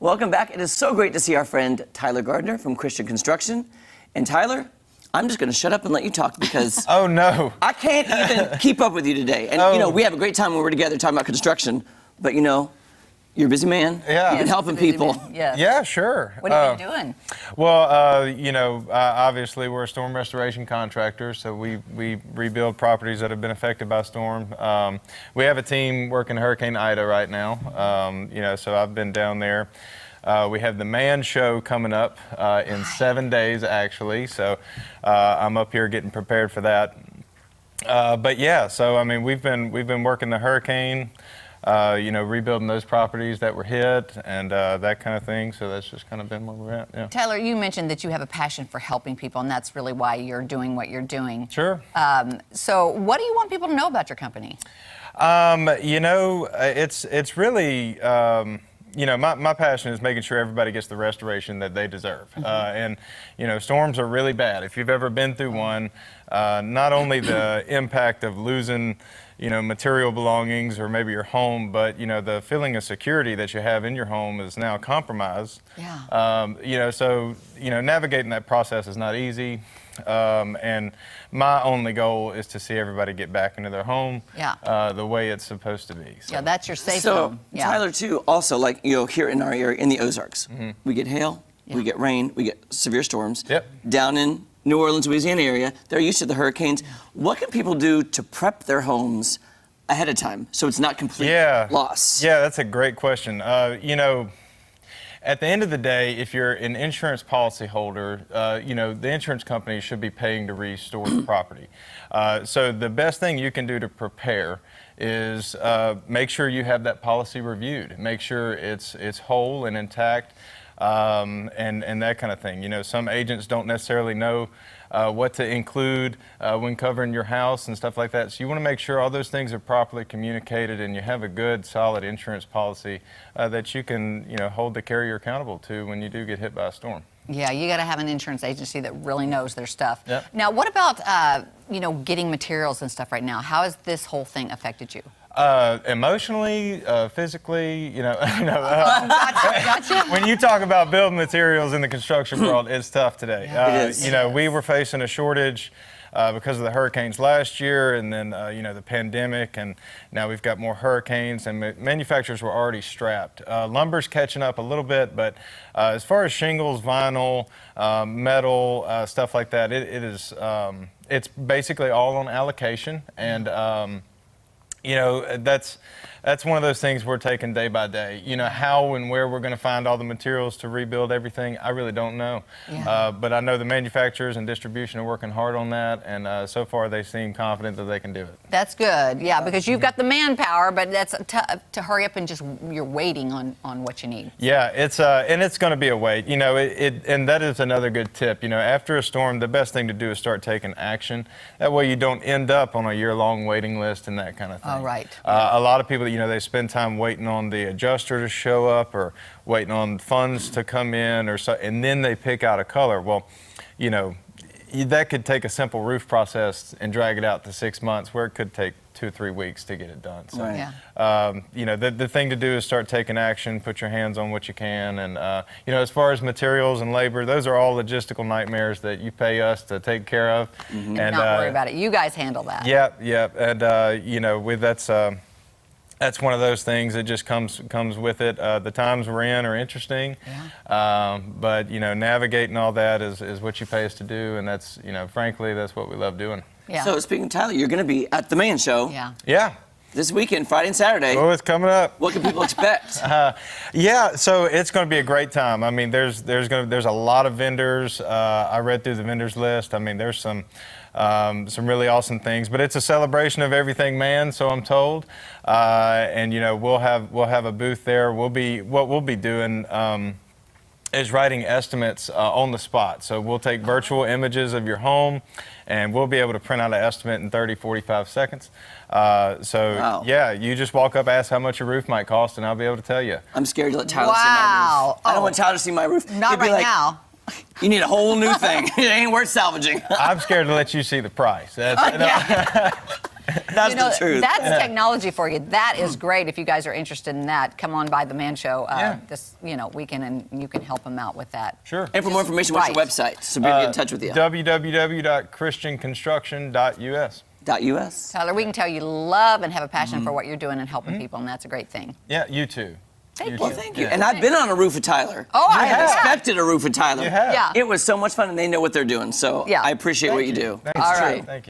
Welcome back. It is so great to see our friend Tyler Gardner from Christian Construction. And Tyler, I'm just going to shut up and let you talk because oh no, I can't even keep up with you today. And you know, we have a great time when we're together talking about construction, but you know, you're a busy man. Yeah. And helping people. Yeah. Yeah, sure. What have you been doing? Well, you know, obviously we're a storm restoration contractor, so we rebuild properties that have been affected by storm. We have a team working Hurricane Ida right now. You know, so I've been down there. We have the Man Show coming up in 7 days, actually. So I'm up here getting prepared for that. But yeah, so I mean, we've been working the hurricane. You know, rebuilding those properties that were hit and that kind of thing. So that's just kind of been where we're at. Yeah. Tyler, you mentioned that you have a passion for helping people, and that's really why you're doing what you're doing. Sure. So what do you want people to know about your company? You know, it's really, you know, my passion is making sure everybody gets the restoration that they deserve. And, you know, storms are really bad. If you've ever been through one, not only the impact of losing, you know, material belongings or maybe your home, but, you know, the feeling of security that you have in your home is now compromised. Yeah. You know, so, you know, navigating that process is not easy. And my only goal is to see everybody get back into their home the way it's supposed to be. So. Yeah, that's your safe zone. Yeah. Tyler, too, also, like, you know, here in our area, in the Ozarks, we get hail, we get rain, we get severe storms. Yep. Down in New Orleans, Louisiana area, they're used to the hurricanes. What can people do to prep their homes ahead of time so it's not complete loss? Yeah, that's a great question. You know, at the end of the day, if you're an insurance policy holder, you know, the insurance company should be paying to restore the property. So the best thing you can do to prepare is make sure you have that policy reviewed. Make sure it's whole and intact. And that kind of thing. You know, some agents don't necessarily know what to include when covering your house and stuff like that. So you want to make sure all those things are properly communicated and you have a good, solid insurance policy that you can, you know, hold the carrier accountable to when you do get hit by a storm. Yeah, you got to have an insurance agency that really knows their stuff. Yep. Now, what about, you know, getting materials and stuff right now? How has this whole thing affected you? Emotionally, physically, you know, Gotcha. when you talk about building materials in the construction world, it's tough today. It is. You know, we were facing a shortage because of the hurricanes last year, and then you know, the pandemic, and now we've got more hurricanes, and manufacturers were already strapped. Lumber's catching up a little bit, but as far as shingles, vinyl, metal, stuff like that, it is it's basically all on allocation, and you know, that's one of those things we're taking day by day. You know, how and where we're going to find all the materials to rebuild everything, I really don't know. Yeah. But I know the manufacturers and distribution are working hard on that, and so far they seem confident that they can do it. That's good, yeah, because you've got the manpower, but that's to hurry up and just, you're waiting on what you need. Yeah, it's and it's going to be a wait. You know, and that is another good tip. You know, after a storm, the best thing to do is start taking action. That way you don't end up on a year-long waiting list and that kind of thing. Oh, right. A lot of people, you know, they spend time waiting on the adjuster to show up or waiting on funds to come in or so, and then they pick out a color. Well, you know, that could take a simple roof process and drag it out to 6 months, where it could take 2 or 3 weeks to get it done. So, Right. you know, the thing to do is start taking action, put your hands on what you can, and you know, as far as materials and labor, those are all logistical nightmares that you pay us to take care of. And not worry about it. You guys handle that. Yeah, and you know, that's one of those things that just comes with it. The times we're in are interesting, but you know, navigating all that is what you pay us to do, and that's, you know, frankly, that's what we love doing. Yeah. So speaking of Tyler, you're going to be at the Man Show Yeah. this weekend, Friday and Saturday. Oh, it's coming up. What can people expect? Yeah, so it's going to be a great time. I mean, there's a lot of vendors. I read through the vendors list. I mean, there's some really awesome things, but it's a celebration of everything man, so I'm told. And you know, we'll have a booth there. What we'll be doing is writing estimates on the spot. So we'll take virtual images of your home, and we'll be able to print out an estimate in 30, 45 seconds. Wow. Yeah, you just walk up, ask how much your roof might cost, and I'll be able to tell you. I'm scared to let Tyler see my roof. I don't want Tyler to see my roof. Not He'd be right like, now. You need a whole new thing. It ain't worth salvaging. I'm scared to let you see the price. That's the truth. That's technology for you. That is great. If you guys are interested in that, come on by the Man Show this weekend, and you can help them out with that. Sure. And for more information, what's your website? So people get in touch with you. www.christianconstruction.us. .us. Tyler, we can tell you love and have a passion for what you're doing and helping people, and that's a great thing. Yeah, you too. Thank Well, you. thank you. And I've been on a roof with Tyler. Oh, I have have. inspected a roof with Tyler. You have. Yeah. It was so much fun, and they know what they're doing. So Yeah. I appreciate what you do. Thanks. All True. right. Thank you.